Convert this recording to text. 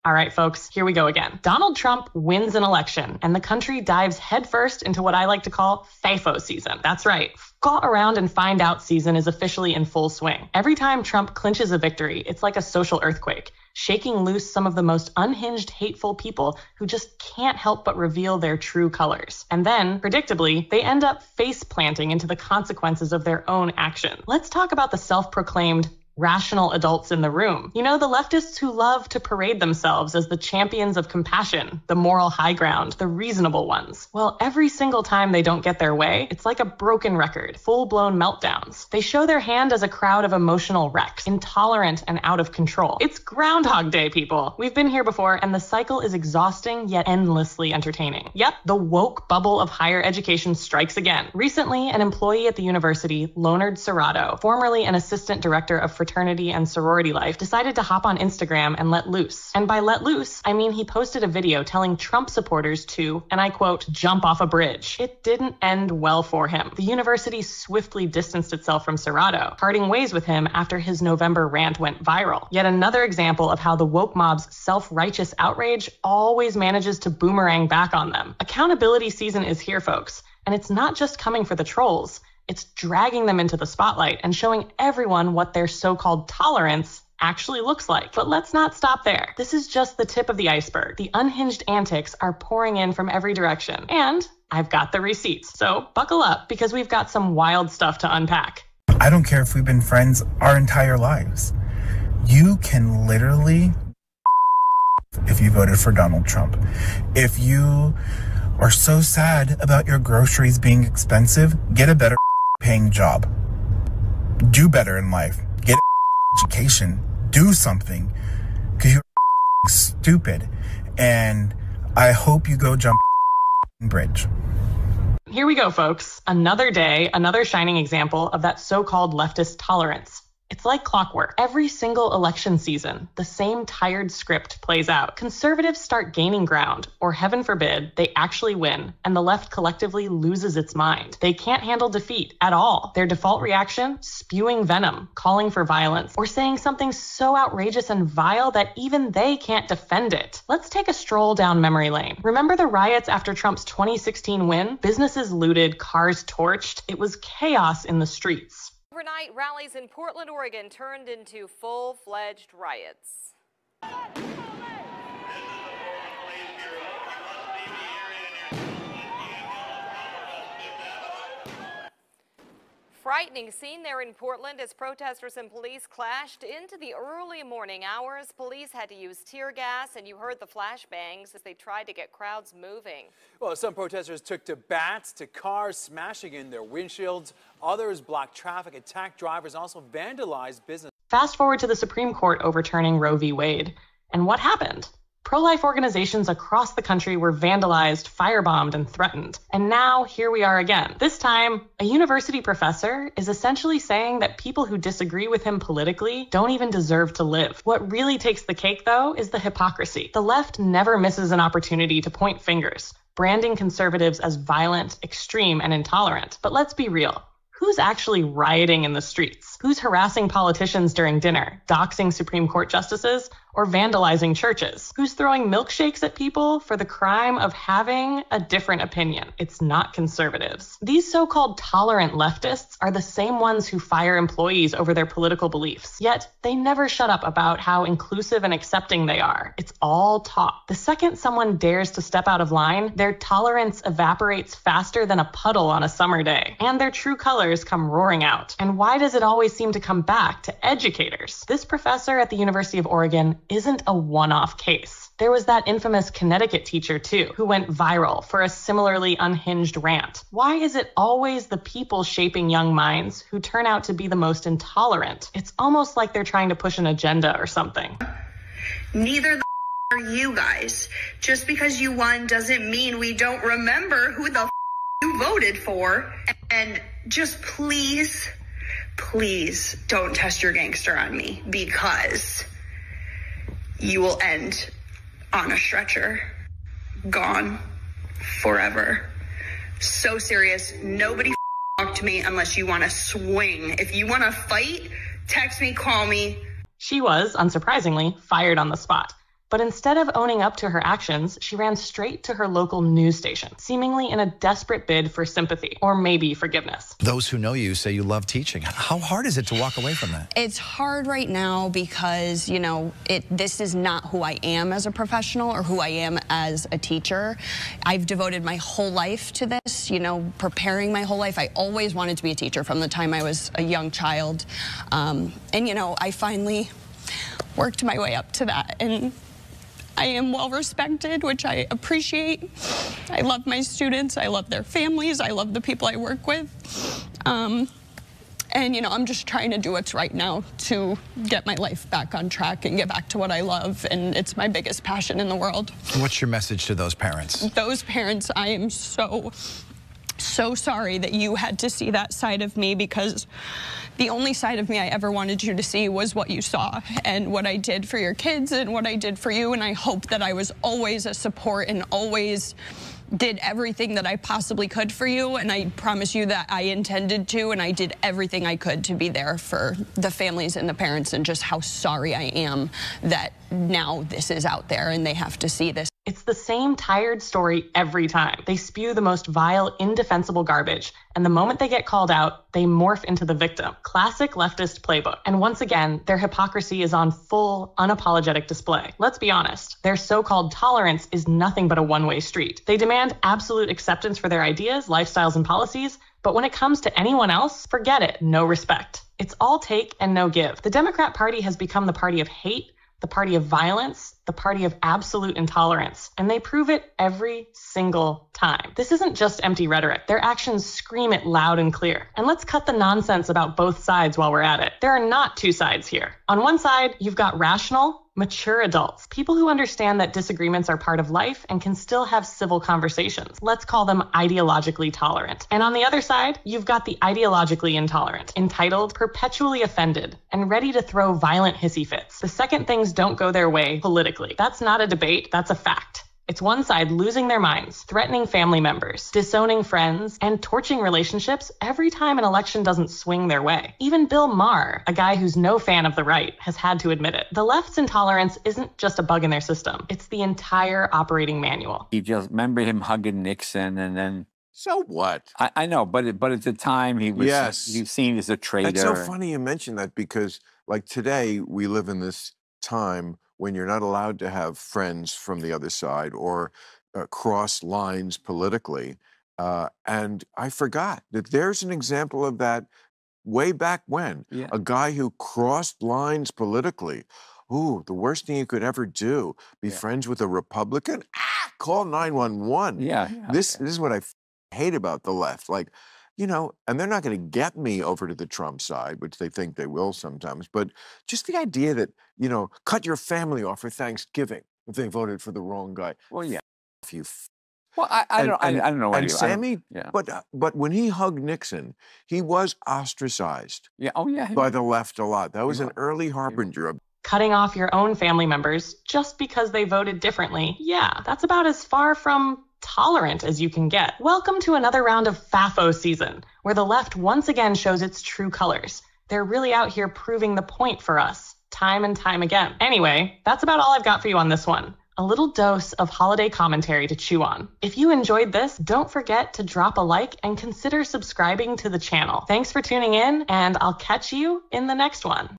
All right, folks, here we go again. Donald Trump wins an election, and the country dives headfirst into what I like to call FAFO season. That's right. Go around and find out season is officially in full swing. Every time Trump clinches a victory, it's like a social earthquake, shaking loose some of the most unhinged, hateful people who just can't help but reveal their true colors. And then, predictably, they end up face planting into the consequences of their own actions. Let's talk about the self-proclaimed rational adults in the room. You know, the leftists who love to parade themselves as the champions of compassion, the moral high ground, the reasonable ones. Well, every single time they don't get their way, it's like a broken record, full-blown meltdowns. They show their hand as a crowd of emotional wrecks, intolerant and out of control. It's Groundhog Day, people. We've been here before, and the cycle is exhausting yet endlessly entertaining. Yep, the woke bubble of higher education strikes again. Recently, an employee at the university, Leonard Serrato, formerly an assistant director of fraternity and sorority life, decided to hop on Instagram and let loose. And by let loose, I mean he posted a video telling Trump supporters to, and I quote, jump off a bridge. It didn't end well for him. The university swiftly distanced itself from Serrato, parting ways with him after his November rant went viral. Yet another example of how the woke mob's self-righteous outrage always manages to boomerang back on them. Accountability season is here, folks, and it's not just coming for the trolls. It's dragging them into the spotlight and showing everyone what their so-called tolerance actually looks like. But let's not stop there. This is just the tip of the iceberg. The unhinged antics are pouring in from every direction. And I've got the receipts. So buckle up, because we've got some wild stuff to unpack. I don't care if we've been friends our entire lives. You can literally, if you voted for Donald Trump, if you are so sad about your groceries being expensive, get a better paying job. Do better in life. Get education. Do something. Because you're stupid. And I hope you go jump bridge. Here we go, folks. Another day, another shining example of that so-called leftist tolerance. It's like clockwork. Every single election season, the same tired script plays out. Conservatives start gaining ground, or heaven forbid, they actually win, and the left collectively loses its mind. They can't handle defeat at all. Their default reaction? Spewing venom, calling for violence, or saying something so outrageous and vile that even they can't defend it. Let's take a stroll down memory lane. Remember the riots after Trump's 2016 win? Businesses looted, cars torched. It was chaos in the streets. Overnight rallies in Portland, Oregon turned into full-fledged riots. Frightening scene there in Portland as protesters and police clashed into the early morning hours. Police had to use tear gas, and you heard the flashbangs as they tried to get crowds moving. Well, some protesters took to bats, to cars, smashing in their windshields. Others blocked traffic, attacked drivers, and also vandalized business. Fast forward to the Supreme Court overturning Roe v. Wade. And what happened? Pro-life organizations across the country were vandalized, firebombed, and threatened. And now, here we are again. This time, a university professor is essentially saying that people who disagree with him politically don't even deserve to live. What really takes the cake, though, is the hypocrisy. The left never misses an opportunity to point fingers, branding conservatives as violent, extreme, and intolerant. But let's be real. Who's actually rioting in the streets? Who's harassing politicians during dinner, doxing Supreme Court justices, or vandalizing churches? Who's throwing milkshakes at people for the crime of having a different opinion? It's not conservatives. These so-called tolerant leftists are the same ones who fire employees over their political beliefs. Yet, they never shut up about how inclusive and accepting they are. It's all talk. The second someone dares to step out of line, their tolerance evaporates faster than a puddle on a summer day, and their true colors come roaring out. And why does it always seem to come back to educators? This professor at the University of Oregon isn't a one-off case. There was that infamous Connecticut teacher, too, who went viral for a similarly unhinged rant. Why is it always the people shaping young minds who turn out to be the most intolerant? It's almost like they're trying to push an agenda or something. Neither the are you guys. Just because you won doesn't mean we don't remember who the you voted for. And just please don't test your gangster on me, because you will end on a stretcher, gone forever. So serious. Nobody talk to me unless you want to swing. If you want to fight, text me, call me. She was, unsurprisingly, fired on the spot. But instead of owning up to her actions, she ran straight to her local news station, seemingly in a desperate bid for sympathy, or maybe forgiveness. Those who know you say you love teaching. How hard is it to walk away from that? It's hard right now because, you know, this is not who I am as a professional or who I am as a teacher. I've devoted my whole life to this, you know, preparing my whole life. I always wanted to be a teacher from the time I was a young child. And, you know, I finally worked my way up to that. And I am well respected, which I appreciate. I love my students. I love their families. I love the people I work with. And, you know, I'm just trying to do what's right now to get my life back on track and get back to what I love. And it's my biggest passion in the world. What's your message to those parents? Those parents, I am so sorry that you had to see that side of me, because the only side of me I ever wanted you to see was what you saw and what I did for your kids and what I did for you. And I hope that I was always a support and always did everything that I possibly could for you. And I promise you that I intended to, and I did everything I could to be there for the families and the parents, and just how sorry I am that now this is out there and they have to see this. It's the same tired story every time. They spew the most vile, indefensible garbage, and the moment they get called out, they morph into the victim. Classic leftist playbook. And once again, their hypocrisy is on full, unapologetic display. Let's be honest, their so-called tolerance is nothing but a one-way street. They demand absolute acceptance for their ideas, lifestyles, and policies, but when it comes to anyone else, forget it, no respect. It's all take and no give. The Democrat Party has become the party of hate, the party of violence, the party of absolute intolerance, and they prove it every single time. This isn't just empty rhetoric. Their actions scream it loud and clear. And let's cut the nonsense about both sides while we're at it. There are not two sides here. On one side, you've got rational, mature adults, people who understand that disagreements are part of life and can still have civil conversations. Let's call them ideologically tolerant. And on the other side, you've got the ideologically intolerant, entitled, perpetually offended, and ready to throw violent hissy fits the second things don't go their way politically. That's not a debate, that's a fact. It's one side losing their minds, threatening family members, disowning friends, and torching relationships every time an election doesn't swing their way. Even Bill Maher, a guy who's no fan of the right, has had to admit it. The left's intolerance isn't just a bug in their system. It's the entire operating manual. He just remember him hugging Nixon, and then so what? I know, but at the time he was he was seen as a traitor. It's so funny you mention that, because like today we live in this time when you're not allowed to have friends from the other side or cross lines politically. And I forgot that there's an example of that way back when. Yeah. A guy who crossed lines politically. Ooh, the worst thing you could ever do, be friends with a Republican? Call 911. Yeah. This is what I hate about the left. Like, you know, and they're not going to get me over to the Trump side, which they think they will sometimes. But just the idea that, you know, cut your family off for Thanksgiving if they voted for the wrong guy. Well, yeah. Well, I don't know. And Sammy, but when he hugged Nixon, he was ostracized. Yeah. Oh, yeah. By the left a lot. That was an early harbinger of cutting off your own family members just because they voted differently. Yeah, that's about as far from tolerant as you can get. Welcome to another round of FAFO season, where the left once again shows its true colors. They're really out here proving the point for us, time and time again. Anyway, that's about all I've got for you on this one. A little dose of holiday commentary to chew on. If you enjoyed this, don't forget to drop a like and consider subscribing to the channel. Thanks for tuning in, and I'll catch you in the next one.